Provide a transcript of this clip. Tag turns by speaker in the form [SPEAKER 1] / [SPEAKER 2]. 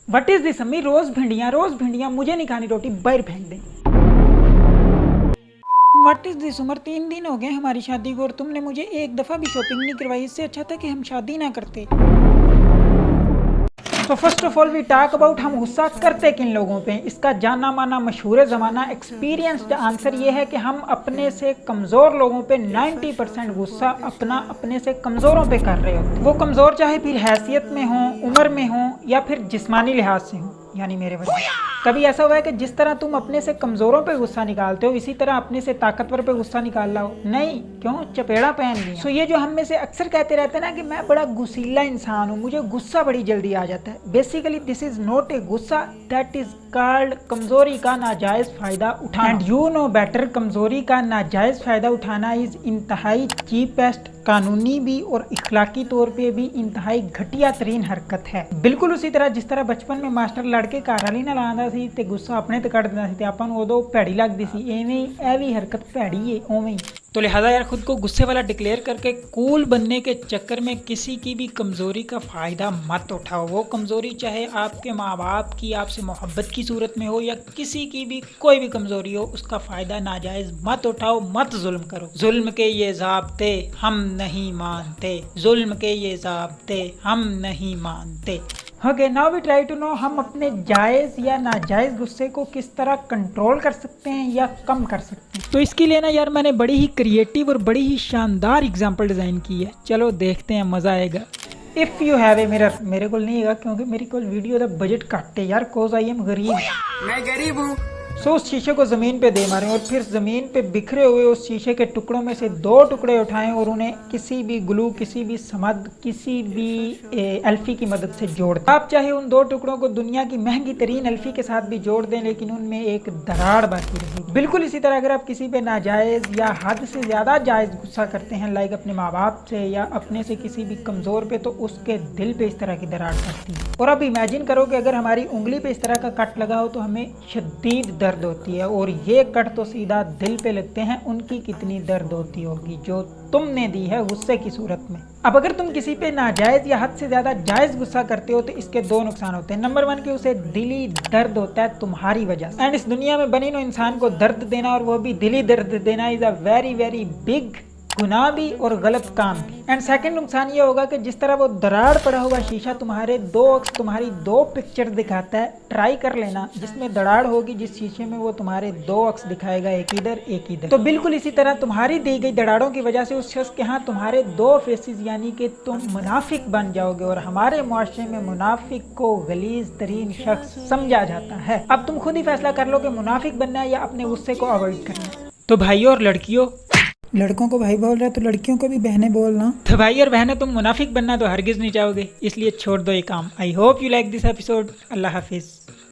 [SPEAKER 1] What is this अम्मी? रोज भिंडियाँ मुझे नहीं खानी रोटी, बाहर फेंक दें। What is this Umar? 3 दिन हो गए हमारी शादी को और तुमने मुझे एक दफा भी शॉपिंग नहीं करवाई। इससे अच्छा था कि हम शादी ना करते। तो first of all we talk about हम गुस्सा करते किन लोगों पे। इसका जाना माना मशहूर ज़माना एक्सपीरियंस्ड आंसर ये है कि हम अपने से कमज़ोर लोगों पे 90% गुस्सा अपने से कमज़ोरों पे कर रहे होते हैं। वो कमज़ोर चाहे फिर हैसियत में हो, उम्र में हो या फिर जिस्मानी लिहाज से हो, यानी मेरे वजह। कभी ऐसा हुआ है कि जिस तरह तुम अपने से कमज़ोरों पे गुस्सा निकालते हो इसी तरह अपने से ताकतवर पे गुस्सा निकाल रहा हो? नहीं, क्यों? चपेड़ा पहन लिया। सो ये जो हम में से अक्सर कहते रहते हैं ना कि मैं बड़ा गुस्सीला इंसान हूँ, मुझे गुस्सा बड़ी जल्दी आ जाता है। Basically this is not a गुस्सा, दैट इज कॉल्ड कमजोरी का नाजायज फायदा उठाना। एंड यू नो बेटर, कमजोरी का नाजायज फायदा उठाना इज इंतहाई चीपेस्ट, कानूनी भी और इखलाकी तौर पे भी इंतहाई घटिया तरीन हरकत है। बिल्कुल उसी तरह जिस तरह बचपन में मास्टर लड़के घर वाली ना लांदा सी ते गुस्सा अपने ते कढ़ देना सी ते आपां नूं उदों भैड़ी लगदी सी, एवें ही ए भी हरकत भैड़ी है ओवें ही। तो लिहाजा यार खुद को गुस्से वाला डिक्लेयर करके कूल बनने के चक्कर में किसी की भी कमज़ोरी का फ़ायदा मत उठाओ। वो कमज़ोरी चाहे आपके माँ बाप की आपसे मोहब्बत की सूरत में हो या किसी की भी कोई भी कमज़ोरी हो, उसका फ़ायदा नाजायज़ मत उठाओ, मत जुल्म करो। जुल्म के ये ज़ाब्ते हम नहीं मानते, जुल्म के ये ज़ाब्ते हम नहीं मानते। Okay, now we try to know हम अपने जायज़ या नाजायज़ गुस्से को किस तरह कंट्रोल कर सकते हैं या कम कर सकते हैं। तो इसके लिए ना यार मैंने बड़ी ही क्रिएटिव और बड़ी ही शानदार एग्जांपल डिज़ाइन की है। चलो देखते हैं, मज़ा आएगा। If you have a mirror, मेरे को नहीं है क्योंकि मेरी कोई वीडियो दा बजट घट है यार, कोज आई एम गरीब,
[SPEAKER 2] मैं गरीब हूँ।
[SPEAKER 1] सो उस शीशे को ज़मीन पे दे मारें और फिर ज़मीन पे बिखरे हुए उस शीशे के टुकड़ों में से 2 टुकड़े उठाएं और उन्हें किसी भी ग्लू, किसी भी समद, किसी भी एल्फी की मदद से जोड़ दें। आप चाहे उन 2 टुकड़ों को दुनिया की महंगी तरीन एल्फी के साथ भी जोड़ दें, लेकिन उनमें एक दरार बाकी रहेगी। बिल्कुल इसी तरह अगर आप किसी पे नाजायज़ या हद से ज़्यादा जायज़ गुस्सा करते हैं, लाइक अपने माँ बाप से या अपने से किसी भी कमज़ोर पे, तो उसके दिल पे इस तरह की दरार पड़ती है। और अब इमेजिन करो कि अगर हमारी उंगली पे इस तरह का कट लगा हो तो हमें शदीद दर्द होती है, और ये कट तो सीधा दिल पे लगते हैं, उनकी कितनी दर्द होती होगी जो तुमने दी है गुस्से की सूरत में। अब अगर तुम किसी पे नाजायज या हद से ज्यादा जायज गुस्सा करते हो तो इसके 2 नुकसान होते हैं। नंबर 1 कि उसे दिली दर्द होता है तुम्हारी वजह से, एंड इस दुनिया में बनी नो इंसान को दर्द देना और वो भी दिली दर्द देना is a very very big गुनाह भी और गलत काम भी। एंड सेकंड नुकसान ये होगा कि जिस तरह वो दरार पड़ा हुआ शीशा तुम्हारे 2 अक्स, तुम्हारी 2 पिक्चर दिखाता है, ट्राई कर लेना जिसमें दरार होगी जिस शीशे में वो तुम्हारे 2 अक्स दिखाएगा, एक इधर एक इधर। तो बिल्कुल इसी तरह तुम्हारी दी गई दरारों की वजह से उस शख्स के यहाँ तुम्हारे 2 फेसेस यानी कि तुम मुनाफिक बन जाओगे, और हमारे मुआशरे में मुनाफिक को गलीज तरीन शख्स समझा जाता है। अब तुम खुद ही फैसला कर लो कि मुनाफिक बनना है या अपने गुस्से को अवॉइड करना। तो भाइयों और लड़कियों, लड़कों को भाई बोल रहा है तो लड़कियों को भी बहनें बोलना। तो भाई और बहनें, तुम मुनाफिक बनना तो हरगिज नहीं चाहोगे, इसलिए छोड़ दो ये काम। I hope you like this episode. Allah Hafiz.